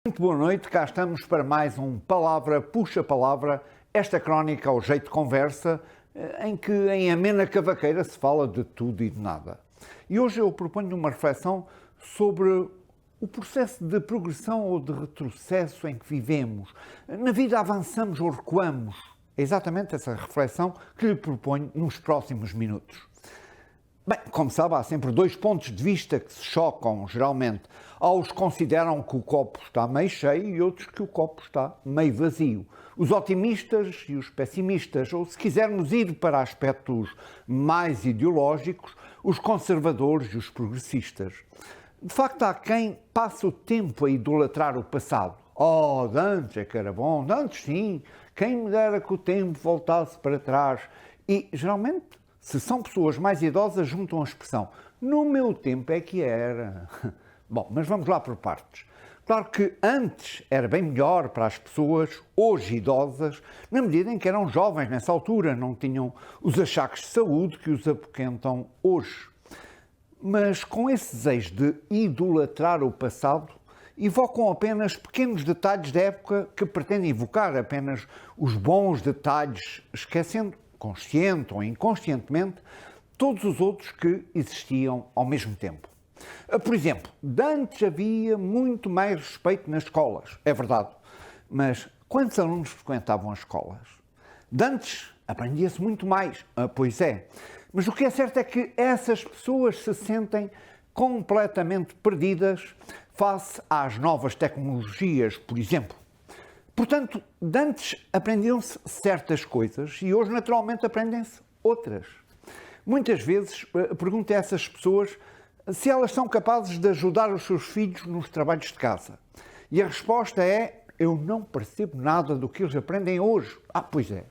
Muito boa noite, cá estamos para mais um Palavra Puxa Palavra, esta crónica ao jeito de conversa, em que em amena cavaqueira se fala de tudo e de nada. E hoje eu proponho uma reflexão sobre o processo de progressão ou de retrocesso em que vivemos. Na vida avançamos ou recuamos? É exatamente essa reflexão que lhe proponho nos próximos minutos. Bem, como sabe, há sempre dois pontos de vista que se chocam, geralmente. Há os que consideram que o copo está meio cheio e outros que o copo está meio vazio. Os otimistas e os pessimistas, ou se quisermos ir para aspectos mais ideológicos, os conservadores e os progressistas. De facto, há quem passe o tempo a idolatrar o passado. Oh, de antes é que era bom, de antes sim, quem me dera que o tempo voltasse para trás. E, geralmente, se são pessoas mais idosas, juntam a expressão no meu tempo é que era. Bom, mas vamos lá por partes. Claro que antes era bem melhor para as pessoas, hoje idosas, na medida em que eram jovens nessa altura, não tinham os achaques de saúde que os apoquentam hoje. Mas com esse desejo de idolatrar o passado, evocam apenas pequenos detalhes da época que pretendem evocar apenas os bons detalhes, esquecendo, consciente ou inconscientemente, todos os outros que existiam ao mesmo tempo. Por exemplo, de antes havia muito mais respeito nas escolas, é verdade, mas quantos alunos frequentavam as escolas? De antes aprendia-se muito mais, pois é, mas o que é certo é que essas pessoas se sentem completamente perdidas face às novas tecnologias, por exemplo. Portanto, de antes aprendiam-se certas coisas e hoje, naturalmente, aprendem-se outras. Muitas vezes pergunto a essas pessoas se elas são capazes de ajudar os seus filhos nos trabalhos de casa. E a resposta é: eu não percebo nada do que eles aprendem hoje. Pois é.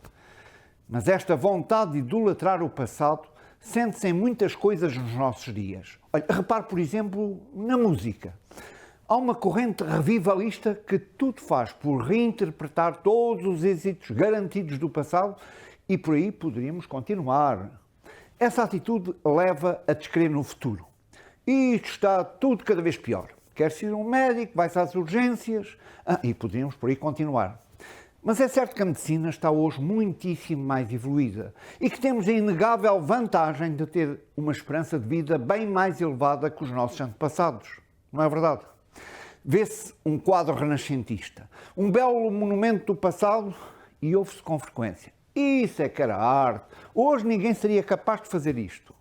Mas esta vontade de idolatrar o passado sente-se em muitas coisas nos nossos dias. Olha, repare, por exemplo, na música. Há uma corrente revivalista que tudo faz por reinterpretar todos os êxitos garantidos do passado e por aí poderíamos continuar. Essa atitude leva a descrer no futuro. Isto está tudo cada vez pior. Quer-se ir a um médico, vai-se às urgências e poderíamos por aí continuar. Mas é certo que a medicina está hoje muitíssimo mais evoluída e que temos a inegável vantagem de ter uma esperança de vida bem mais elevada que os nossos antepassados. Não é verdade? Vê-se um quadro renascentista, um belo monumento do passado e ouve-se com frequência: isso é que era arte, hoje ninguém seria capaz de fazer isto.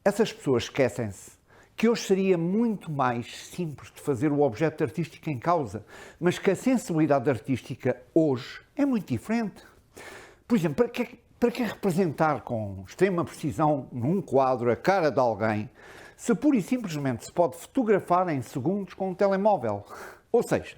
Essas pessoas esquecem-se que hoje seria muito mais simples de fazer o objeto artístico em causa, mas que a sensibilidade artística hoje é muito diferente. Por exemplo, para que representar com extrema precisão num quadro a cara de alguém se pura e simplesmente se pode fotografar em segundos com um telemóvel? Ou seja,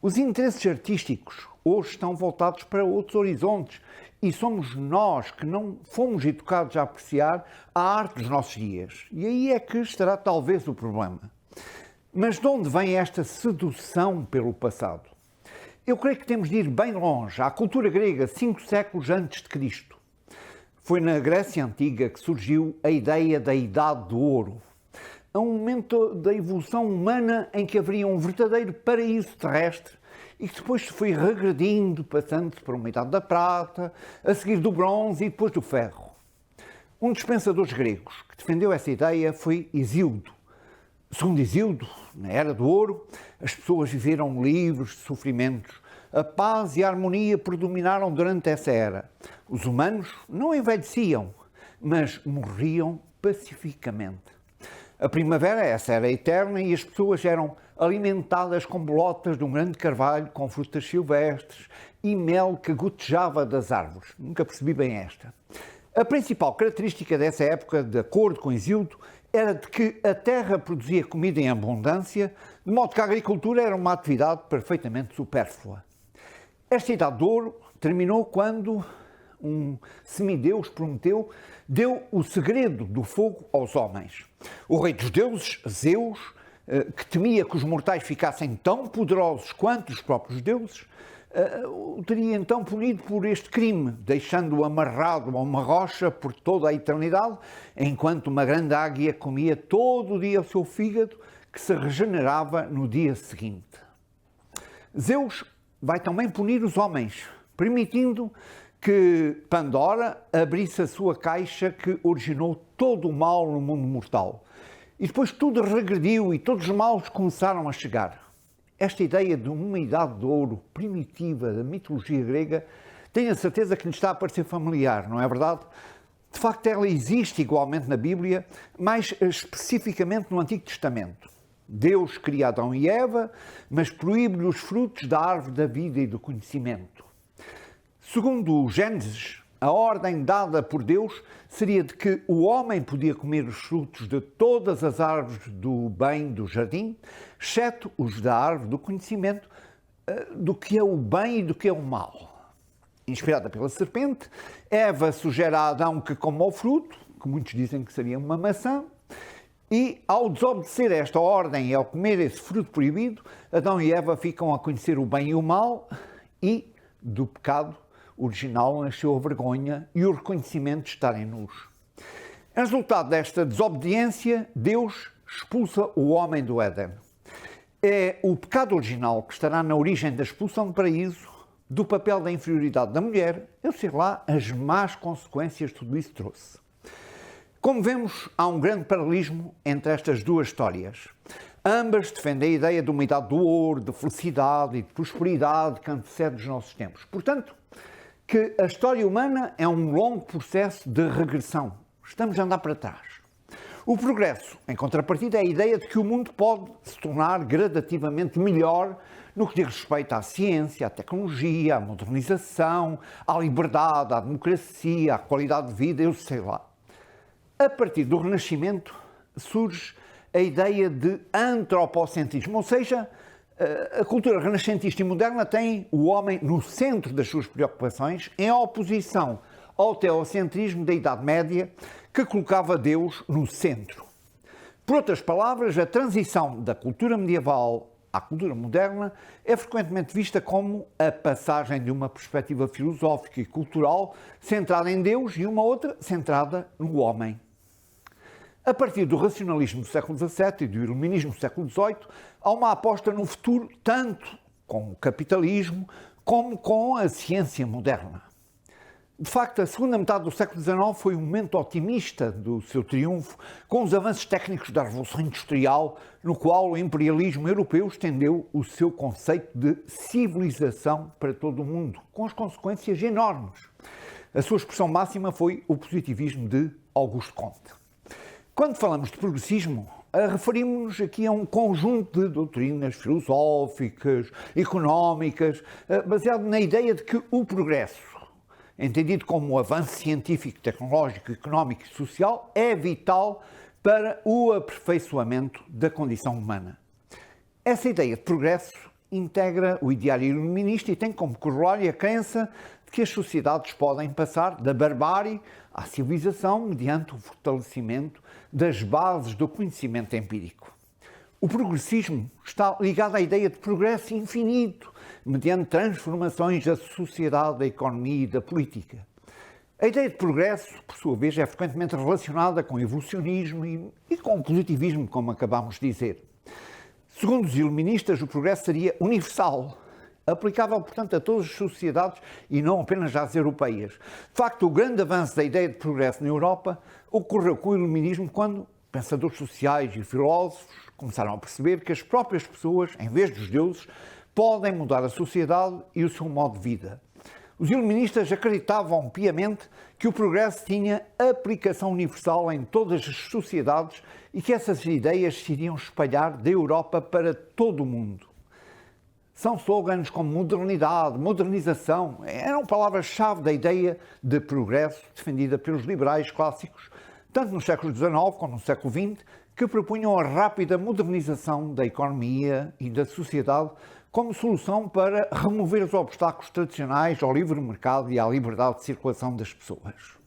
os interesses artísticos hoje estão voltados para outros horizontes e somos nós que não fomos educados a apreciar a arte dos nossos dias. E aí é que estará talvez o problema. Mas de onde vem esta sedução pelo passado? Eu creio que temos de ir bem longe, à cultura grega, 5 séculos antes de Cristo. Foi na Grécia Antiga que surgiu a ideia da Idade do Ouro. É um momento da evolução humana em que haveria um verdadeiro paraíso terrestre e que depois se foi regredindo, passando-se por uma Idade da Prata, a seguir do Bronze e depois do Ferro. Um dos pensadores gregos que defendeu essa ideia foi Hesíodo. Segundo Hesíodo, na Era do Ouro, as pessoas viveram livres de sofrimentos. A paz e a harmonia predominaram durante essa era. Os humanos não envelheciam, mas morriam pacificamente. A primavera, essa era eterna e as pessoas eram alimentadas com bolotas de um grande carvalho, com frutas silvestres e mel que gotejava das árvores. Nunca percebi bem esta. A principal característica dessa época, de acordo com Hesíodo, era de que a terra produzia comida em abundância, de modo que a agricultura era uma atividade perfeitamente supérflua. Esta Idade de Ouro terminou quando um semideus, Prometeu, deu o segredo do fogo aos homens. O rei dos deuses, Zeus, que temia que os mortais ficassem tão poderosos quanto os próprios deuses, o teria então punido por este crime, deixando-o amarrado a uma rocha por toda a eternidade, enquanto uma grande águia comia todo o dia o seu fígado, que se regenerava no dia seguinte. Zeus vai também punir os homens, permitindo que Pandora abrisse a sua caixa que originou todo o mal no mundo mortal. E depois tudo regrediu e todos os males começaram a chegar. Esta ideia de uma idade de ouro primitiva da mitologia grega, tenho a certeza que lhe está a parecer familiar, não é verdade? De facto, ela existe igualmente na Bíblia, mais especificamente no Antigo Testamento. Deus cria Adão e Eva, mas proíbe-lhe os frutos da árvore da vida e do conhecimento. Segundo o Gênesis, a ordem dada por Deus seria de que o homem podia comer os frutos de todas as árvores do bem do jardim, exceto os da árvore do conhecimento do que é o bem e do que é o mal. Inspirada pela serpente, Eva sugere a Adão que coma o fruto, que muitos dizem que seria uma maçã, e ao desobedecer a esta ordem e ao comer esse fruto proibido, Adão e Eva ficam a conhecer o bem e o mal, e do pecado original nasceu a vergonha e o reconhecimento de estarem nus. Em resultado desta desobediência, Deus expulsa o homem do Éden. É o pecado original que estará na origem da expulsão do paraíso, do papel da inferioridade da mulher, eu sei lá as más consequências que tudo isso trouxe. Como vemos, há um grande paralelismo entre estas duas histórias. Ambas defendem a ideia de uma idade do ouro, de felicidade e de prosperidade que antecede os nossos tempos. Portanto, que a história humana é um longo processo de regressão. Estamos a andar para trás. O progresso, em contrapartida, é a ideia de que o mundo pode se tornar gradativamente melhor no que diz respeito à ciência, à tecnologia, à modernização, à liberdade, à democracia, à qualidade de vida, eu sei lá. A partir do Renascimento surge a ideia de antropocentrismo, ou seja, a cultura renascentista e moderna tem o homem no centro das suas preocupações, em oposição ao teocentrismo da Idade Média, que colocava Deus no centro. Por outras palavras, a transição da cultura medieval à cultura moderna é frequentemente vista como a passagem de uma perspectiva filosófica e cultural centrada em Deus e uma outra centrada no homem. A partir do racionalismo do século XVII e do iluminismo do século XVIII, há uma aposta no futuro tanto com o capitalismo como com a ciência moderna. De facto, a segunda metade do século XIX foi um momento otimista do seu triunfo, com os avanços técnicos da Revolução Industrial, no qual o imperialismo europeu estendeu o seu conceito de civilização para todo o mundo, com as consequências enormes. A sua expressão máxima foi o positivismo de Auguste Comte. Quando falamos de progressismo, referimos-nos aqui a um conjunto de doutrinas filosóficas, económicas, baseado na ideia de que o progresso, entendido como o avanço científico, tecnológico, económico e social, é vital para o aperfeiçoamento da condição humana. Essa ideia de progresso integra o ideário iluminista e tem como corolário a crença de que as sociedades podem passar da barbárie à civilização mediante o fortalecimento das bases do conhecimento empírico. O progressismo está ligado à ideia de progresso infinito, mediante transformações da sociedade, da economia e da política. A ideia de progresso, por sua vez, é frequentemente relacionada com o evolucionismo e com o positivismo, como acabámos de dizer. Segundo os iluministas, o progresso seria universal, aplicável, portanto, a todas as sociedades e não apenas às europeias. De facto, o grande avanço da ideia de progresso na Europa ocorreu com o iluminismo quando pensadores sociais e filósofos começaram a perceber que as próprias pessoas, em vez dos deuses, podem mudar a sociedade e o seu modo de vida. Os iluministas acreditavam piamente que o progresso tinha aplicação universal em todas as sociedades e que essas ideias se iriam espalhar da Europa para todo o mundo. São slogans como modernidade, modernização, eram palavras-chave da ideia de progresso defendida pelos liberais clássicos, tanto no século XIX como no século XX, que propunham a rápida modernização da economia e da sociedade como solução para remover os obstáculos tradicionais ao livre mercado e à liberdade de circulação das pessoas.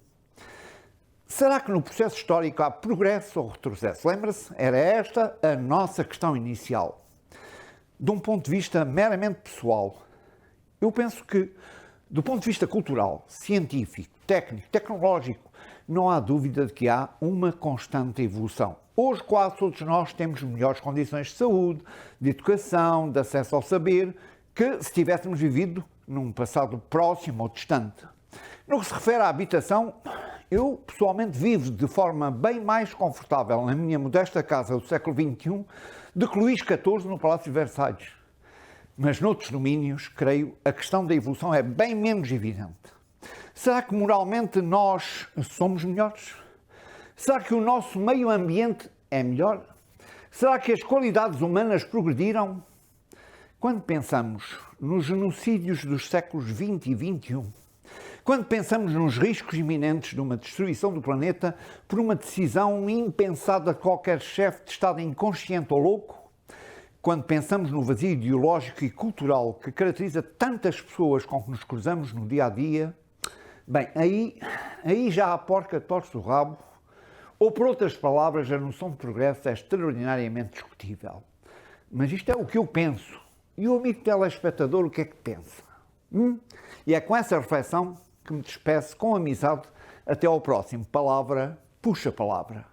Será que no processo histórico há progresso ou retrocesso? Lembra-se? Era esta a nossa questão inicial. De um ponto de vista meramente pessoal, eu penso que, do ponto de vista cultural, científico, técnico, tecnológico, não há dúvida de que há uma constante evolução. Hoje quase todos nós temos melhores condições de saúde, de educação, de acesso ao saber que se tivéssemos vivido num passado próximo ou distante. No que se refere à habitação, eu pessoalmente vivo de forma bem mais confortável na minha modesta casa do século XXI do que Luís XIV no Palácio de Versalhes. Mas noutros domínios, creio, a questão da evolução é bem menos evidente. Será que moralmente nós somos melhores? Será que o nosso meio ambiente é melhor? Será que as qualidades humanas progrediram? Quando pensamos nos genocídios dos séculos XX e XXI, quando pensamos nos riscos iminentes de uma destruição do planeta por uma decisão impensada de qualquer chefe de Estado inconsciente ou louco, quando pensamos no vazio ideológico e cultural que caracteriza tantas pessoas com que nos cruzamos no dia a dia, bem, aí já a porca torce o rabo, ou por outras palavras, a noção de progresso é extraordinariamente discutível. Mas isto é o que eu penso. E o amigo telespectador, o que é que pensa? E é com essa reflexão que me despeço com amizade. Até ao próximo Palavra Puxa Palavra.